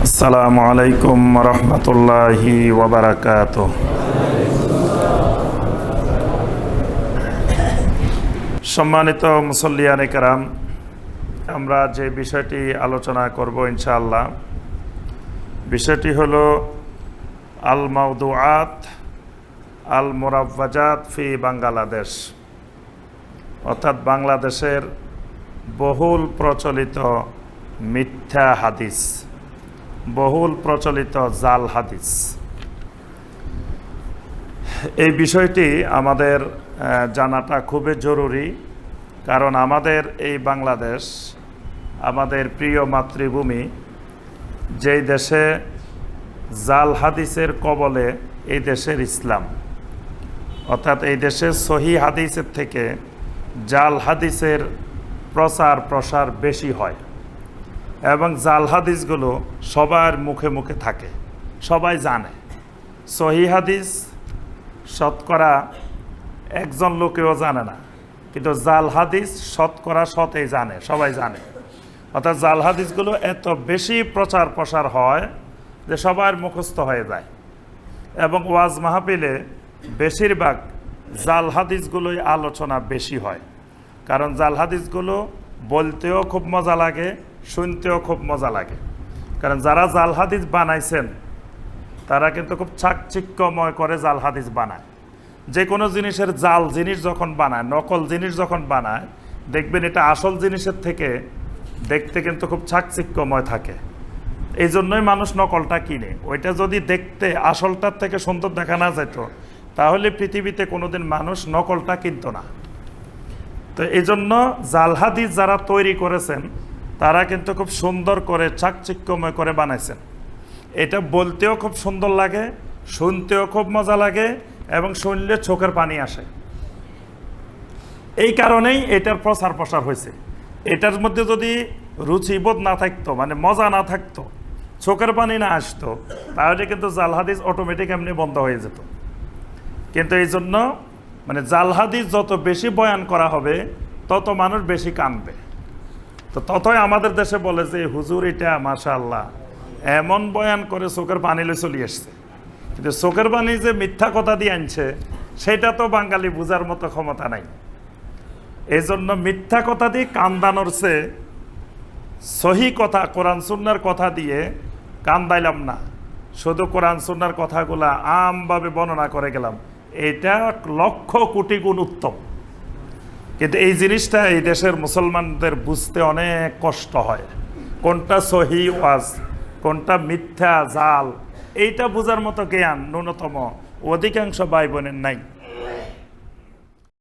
আসসালামু আলাইকুম রহমতুল্লাহি ওয়াবারাকাতুহু। সম্মানিত মুসল্লিয়ানে কেরাম, আমরা যে বিষয়টি আলোচনা করব ইনশাআল্লাহ, বিষয়টি হলো আল মাওদুআত আল মুরাওয়াজাত ফি বাংলাদেশ, অর্থাৎ বাংলাদেশের বহুল প্রচলিত মিথ্যা হাদিস, বহুল প্রচলিত জাল হাদিস। এই বিষয়টি আমাদের জানাটা খুবই জরুরি, কারণ আমাদের এই বাংলাদেশ, আমাদের প্রিয় মাতৃভূমি, যেই দেশে জাল হাদিসের কবলে এই দেশের ইসলাম, অর্থাৎ এই দেশে সহি হাদিসের থেকে জাল হাদিসের প্রচার প্রসার বেশি হয় এবং জাল হাদিসগুলো সবার মুখে মুখে থাকে, সবাই জানে। সহি হাদিস শতকরা একজন লোকেও জানে না, কিন্তু জাল হাদিস শতকরা শতেই জানে, সবাই জানে। অর্থাৎ জাল হাদিসগুলো এত বেশি প্রচার প্রসার হয় যে সবার মুখস্থ হয়ে যায়, এবং ওয়াজ মাহফিলে বেশিরভাগ জাল হাদিসগুলোই আলোচনা বেশি হয়। কারণ জাল হাদিসগুলো বলতেও খুব মজা লাগে, শুনতেও খুব মজা লাগে। কারণ যারা জাল হাদিস বানাইছেন তারা কিন্তু খুব চাকচিক্যময় করে জাল হাদিস বানায়। যে কোনো জিনিসের জাল জিনিস যখন বানায়, নকল জিনিস যখন বানায়, দেখবেন এটা আসল জিনিসের থেকে দেখতে কিন্তু খুব চাকচিক্যময় থাকে। এই জন্যই মানুষ নকলটা কিনে। ওইটা যদি দেখতে আসলটার থেকে সুন্দর দেখা না যেত, তাহলে পৃথিবীতে কোনোদিন মানুষ নকলটা কিনত না। তো এই জন্য জাল হাদিস যারা তৈরি করেছেন তারা কিন্তু খুব সুন্দর করে চাকচিক্যময় করে বানাইছেন। এটা বলতেও খুব সুন্দর লাগে, শুনতেও খুব মজা লাগে, এবং শুনলে চোখের পানি আসে। এই কারণেই এটার প্রচার প্রসার হয়েছে। এটার মধ্যে যদি রুচিবোধ না থাকতো, মানে মজা না থাকতো, চোখের পানি না আসতো, তাহলে কিন্তু জাল হাদিস অটোমেটিক এমনি বন্ধ হয়ে যেত। কিন্তু এই জন্য মানে জাল হাদিস যত বেশি বয়ান করা হবে তত মানুষ বেশি কানবে। তো ততই আমাদের দেশে বলে যে হুজুর এটা মাশাআল্লাহ এমন বয়ান করে চোখের পানি লয়ে চলে আসছে। কিন্তু চোখের পানি যে মিথ্যা কথা দিয়ে আনছে সেটা তো বাঙালি বোঝার মতো ক্ষমতা নাই। এই জন্য মিথ্যা কথা দিয়ে কান্দানোর চেয়ে সহি কথা, কোরআন সুন্নাহর কথা দিয়ে কান্দাইলাম না, শুধু কোরআন সুন্নাহর কথাগুলা আমভাবে বর্ণনা করে গেলাম, এটা লক্ষ কোটি গুণ উত্তম। কিন্তু এই জিনিসটা এই দেশের মুসলমানদের বুঝতে অনেক কষ্ট হয়। কোনটা সহি ওয়াজ, কোনটা মিথ্যা জাল, এইটা বোঝার মতো জ্ঞান ন্যূনতম অধিকাংশ ভাই বোনের নাই।